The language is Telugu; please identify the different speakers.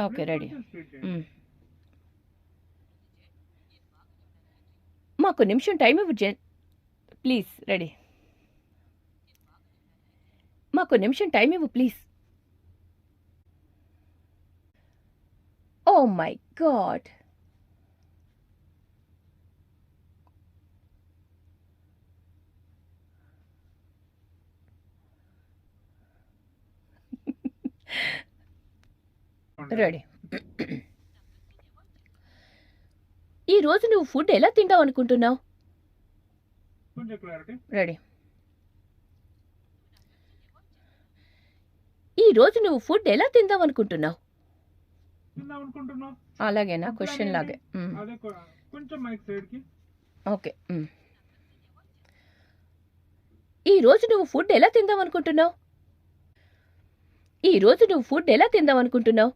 Speaker 1: Okay ready. మాకు నిమిషం టైం ఇవ్వు ప్లీజ్. రెడీ. మాకు నిమిషం టైం ఇవ్వు please. Oh my god. Ready. ఈరోజు నువ్వు ఫుడ్ ఎలా తింటావు అనుకుంటున్నావు? రెడీ. ఈరోజు నువ్వు ఫుడ్ ఎలా తిందాం అనుకుంటున్నావు? అలాగేనా? క్వశ్చన్ లాగే. ఓకే. ఈరోజు నువ్వు ఫుడ్ ఎలా తిందాం అనుకుంటున్నావు? ఈరోజు నువ్వు ఫుడ్ ఎలా తిందాం అనుకుంటున్నావు?